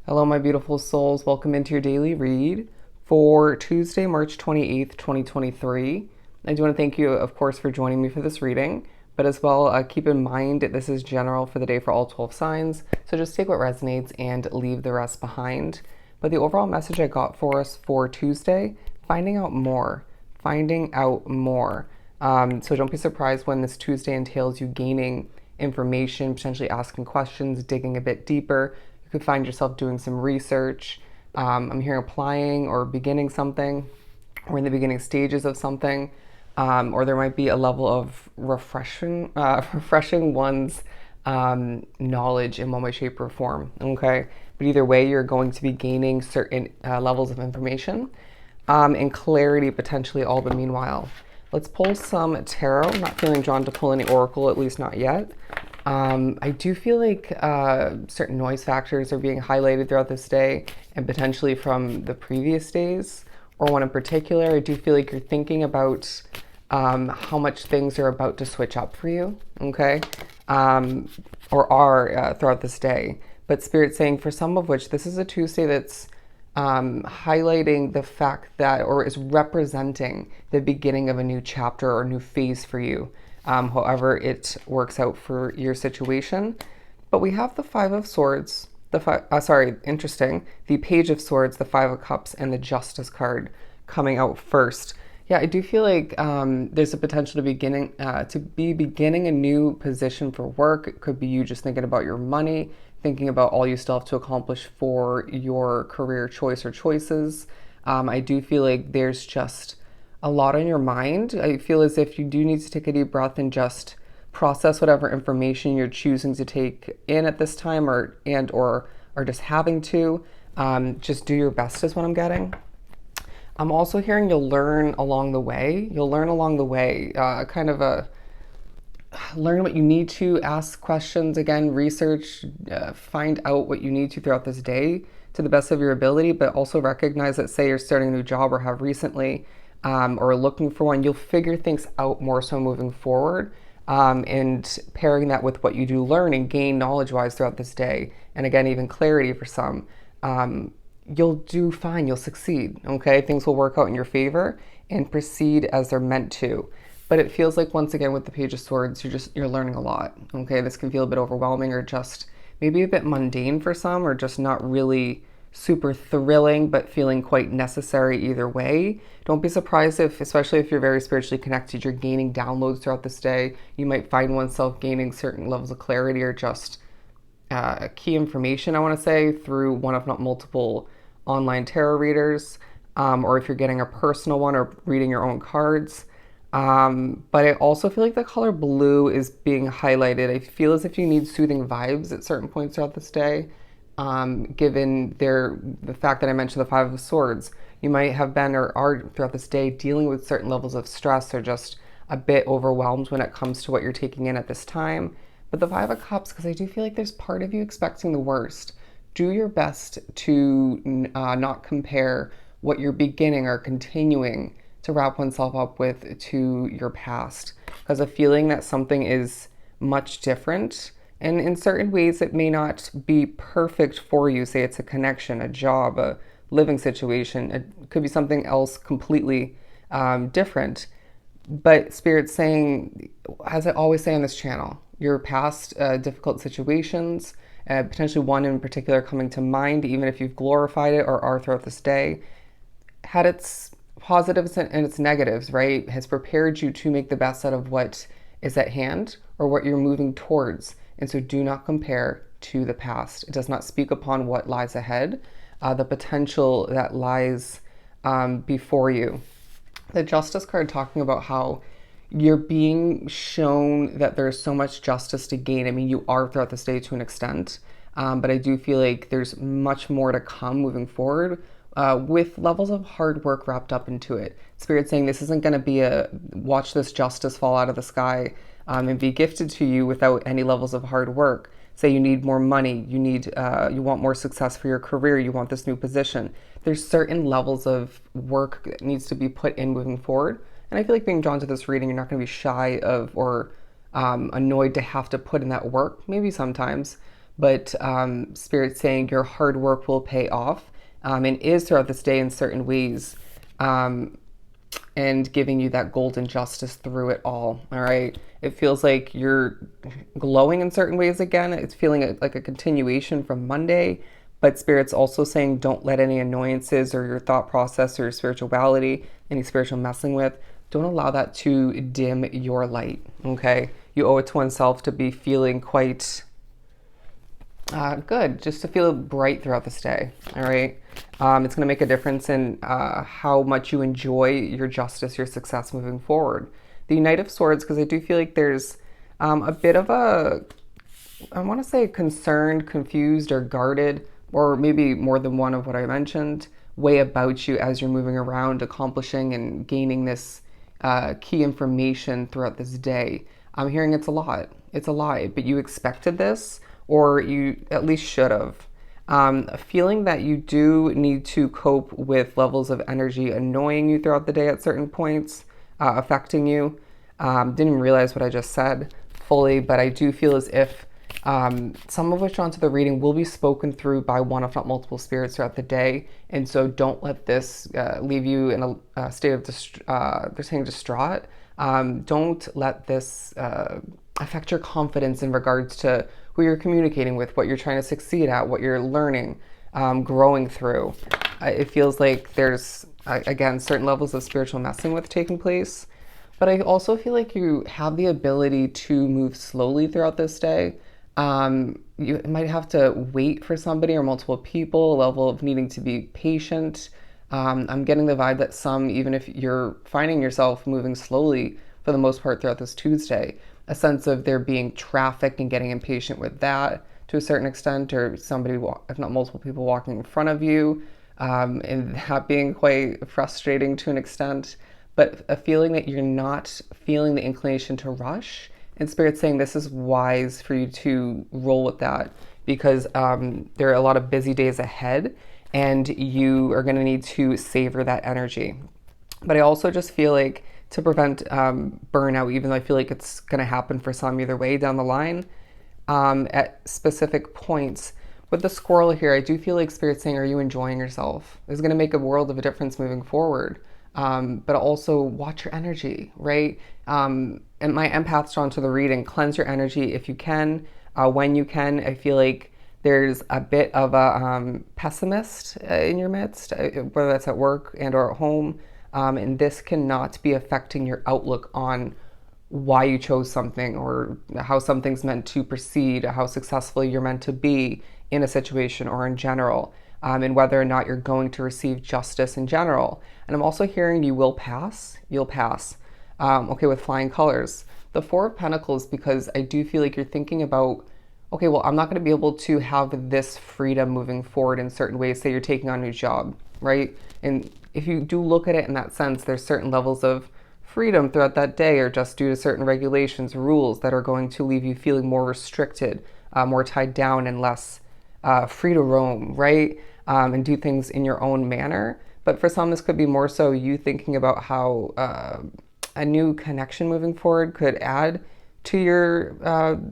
Hello, my beautiful souls. Welcome into your daily read for Tuesday, March 28th, 2023. I do want to thank you, of course, for joining me for this reading, but as well, keep in mind this is general for the day for all 12 signs, so just take what resonates and leave the rest behind. But the overall message I got for us for Tuesday, finding out more. Finding out more. So don't be surprised when this Tuesday entails you gaining information, potentially asking questions, digging a bit deeper. You could find yourself doing some research. I'm hearing applying or beginning something, or in the beginning stages of something, or there might be a level of refreshing one's knowledge in one way, shape, or form. Okay, but either way, you're going to be gaining certain levels of information and clarity potentially all the meanwhile. Let's pull some tarot. I'm not feeling drawn to pull any oracle, at least not yet. I do feel like certain noise factors are being highlighted throughout this day and potentially from the previous days or one in particular. I do feel like you're thinking about how much things are about to switch up for you, okay? Or are throughout this day. But Spirit's saying for some of which, this is a Tuesday that's highlighting the fact that, or is representing the beginning of a new chapter or new phase for you, however it works out for your situation. But we have the Five of Swords, interesting, the Page of Swords, the Five of Cups, and the Justice card coming out first. Yeah, I do feel like there's a potential to be beginning a new position for work. It could be you just thinking about your money, thinking about all you still have to accomplish for your career choice or choices. I do feel like there's just a lot on your mind. I feel as if you do need to take a deep breath and just process whatever information you're choosing to take in at this time, or just having to. Just do your best is what I'm getting. I'm also hearing you'll learn along the way. You'll learn along the way, learn what you need to, ask questions again, research, find out what you need to throughout this day to the best of your ability, but also recognize that, say you're starting a new job or have recently, or looking for one, you'll figure things out more so moving forward, and pairing that with what you do learn and gain knowledge-wise throughout this day, and again, even clarity for some, you'll do fine, you'll succeed, okay? Things will work out in your favor and proceed as they're meant to. But it feels like, once again, with the Page of Swords, you're learning a lot, okay? This can feel a bit overwhelming or just maybe a bit mundane for some, or just not really super thrilling, but feeling quite necessary either way. Don't be surprised if, especially if you're very spiritually connected, you're gaining downloads throughout this day. You might find oneself gaining certain levels of clarity or just key information, I want to say, through one, if not multiple, online tarot readers, or if you're getting a personal one or reading your own cards. But I also feel like the color blue is being highlighted. I feel as if you need soothing vibes at certain points throughout this day, given the fact that I mentioned the Five of Swords. You might have been or are throughout this day dealing with certain levels of stress or just a bit overwhelmed when it comes to what you're taking in at this time. But the Five of Cups, because I do feel like there's part of you expecting the worst. Do your best to not compare what you're beginning or continuing to wrap oneself up with to your past, because a feeling that something is much different, and in certain ways it may not be perfect for you. Say it's a connection, a job, a living situation. It could be something else completely different. But Spirit's saying, as I always say on this channel, your past difficult situations, potentially one in particular coming to mind, even if you've glorified it or are throughout this day, had its positives and its negatives, right? Has prepared you to make the best out of what is at hand or what you're moving towards. And so do not compare to the past. It does not speak upon what lies ahead, the potential that lies before you. The Justice card talking about how you're being shown that there's so much justice to gain. I mean, you are throughout this day to an extent, but I do feel like there's much more to come moving forward, with levels of hard work wrapped up into it. Spirit saying this isn't going to be a watch this justice fall out of the sky and be gifted to you without any levels of hard work. Say you need more money, you want more success for your career, you want this new position. There's certain levels of work that needs to be put in moving forward. And I feel like being drawn to this reading, you're not going to be shy of or annoyed to have to put in that work, maybe sometimes, but Spirit's saying your hard work will pay off, and is throughout this day in certain ways. Um, and giving you that golden justice through it all right, it feels like you're glowing in certain ways again. It's feeling like a continuation from Monday, but Spirit's also saying don't let any annoyances or your thought process or your spirituality, any spiritual messing with, don't allow that to dim your light. Okay, you owe it to oneself to be feeling quite good, just to feel bright throughout this day. All right. It's going to make a difference in how much you enjoy your justice, your success moving forward. The Knight of Swords, because I do feel like there's a bit of a, I want to say concerned, confused, or guarded, or maybe more than one of what I mentioned, way about you as you're moving around, accomplishing and gaining this key information throughout this day. I'm hearing it's a lot. It's a lot, but you expected this, or you at least should have. A feeling that you do need to cope with levels of energy annoying you throughout the day at certain points, affecting you. Didn't even realize what I just said fully, but I do feel as if some of which onto the reading will be spoken through by one, if not multiple spirits throughout the day. And so don't let this leave you in a state of, they're saying distraught. Don't let this affect your confidence in regards to who you're communicating with, what you're trying to succeed at, what you're learning, growing through. It feels like there's, again, certain levels of spiritual messing with taking place. But I also feel like you have the ability to move slowly throughout this day. You might have to wait for somebody or multiple people, a level of needing to be patient. I'm getting the vibe that some, even if you're finding yourself moving slowly for the most part throughout this Tuesday, a sense of there being traffic and getting impatient with that to a certain extent, or somebody, if not multiple people, walking in front of you, and that being quite frustrating to an extent. But a feeling that you're not feeling the inclination to rush, and Spirit's saying this is wise for you to roll with that, because there are a lot of busy days ahead, and you are going to need to savor that energy. But I also just feel like to prevent burnout, even though I feel like it's going to happen for some either way down the line, at specific points. With the squirrel here, I do feel like Spirit's saying, are you enjoying yourself? It's going to make a world of a difference moving forward. But also watch your energy, right? And my empath's drawn to the reading. Cleanse your energy if you can, when you can. I feel like there's a bit of a pessimist in your midst, whether that's at work and or at home. And this cannot be affecting your outlook on why you chose something or how something's meant to proceed, how successful you're meant to be in a situation or in general, and whether or not you're going to receive justice in general. And I'm also hearing you will pass, you'll pass. Okay, with flying colors. The Four of Pentacles, because I do feel like you're thinking about, okay, well, I'm not going to be able to have this freedom moving forward in certain ways. Say you're taking on a new job, right? And if you do look at it in that sense, there's certain levels of freedom throughout that day, or just due to certain regulations, rules that are going to leave you feeling more restricted, more tied down, and less free to roam, right? And do things in your own manner. But for some, this could be more so you thinking about how a new connection moving forward could add to your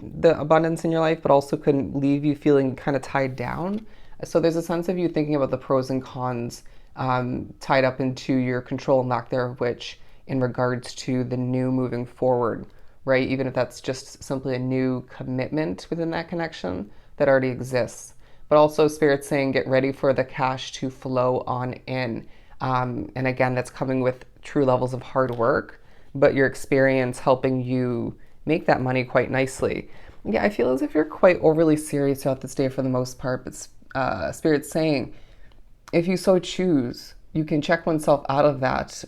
the abundance in your life, but also could leave you feeling kind of tied down. So there's a sense of you thinking about the pros and cons tied up into your control and lack thereof, which in regards to the new moving forward, right? Even if that's just simply a new commitment within that connection that already exists. But also Spirit's saying get ready for the cash to flow on in. And again, that's coming with true levels of hard work, but your experience helping you make that money quite nicely. Yeah, I feel as if you're quite overly serious throughout this day for the most part, but Spirit's saying if you so choose, you can check oneself out of that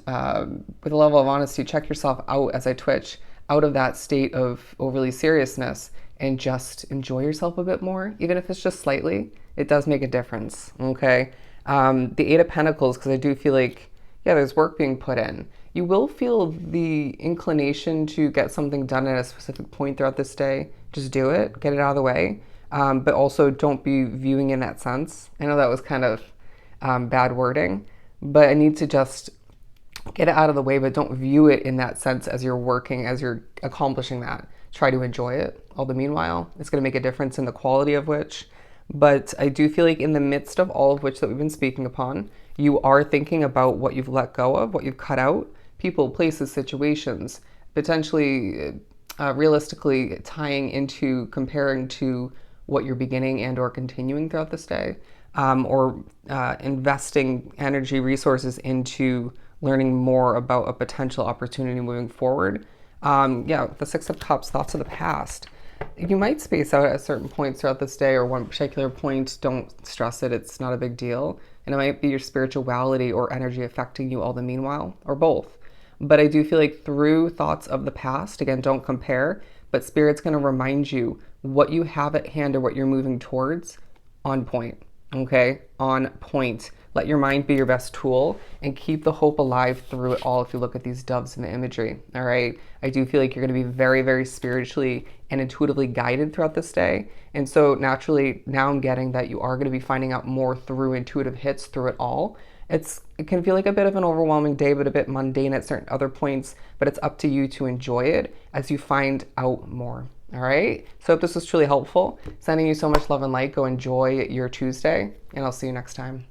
with a level of honesty. Check yourself out as I twitch out of that state of overly seriousness and just enjoy yourself a bit more, even if it's just slightly. It does make a difference. Okay. The Eight of Pentacles, because I do feel like, yeah, there's work being put in. You will feel the inclination to get something done at a specific point throughout this day. Just do it, get it out of the way. But also don't be viewing in that sense. I know that was kind of bad wording, but I need to just get it out of the way, but don't view it in that sense as you're working, as you're accomplishing that. try to enjoy it all the meanwhile. It's going to make a difference in the quality of which. But I do feel like in the midst of all of which that we've been speaking upon, you are thinking about what you've let go of, what you've cut out, people, places, situations, potentially realistically tying into comparing to what you're beginning and or continuing throughout this day, or investing energy resources into learning more about a potential opportunity moving forward. Yeah, the Six of Cups, thoughts of the past. You might space out at certain points throughout this day or one particular point. Don't stress it, it's not a big deal. And it might be your spirituality or energy affecting you all the meanwhile, or both. But I do feel like through thoughts of the past, again, don't compare, but Spirit's going to remind you what you have at hand or what you're moving towards on point. Okay? On point. Let your mind be your best tool and keep the hope alive through it all if you look at these doves in the imagery. All right? I do feel like you're going to be very, very spiritually and intuitively guided throughout this day. And so naturally, now I'm getting that you are going to be finding out more through intuitive hits through it all. It can feel like a bit of an overwhelming day, but a bit mundane at certain other points, but it's up to you to enjoy it as you find out more. All right? So I hope this was truly helpful. Sending you so much love and light. Go enjoy your Tuesday, and I'll see you next time.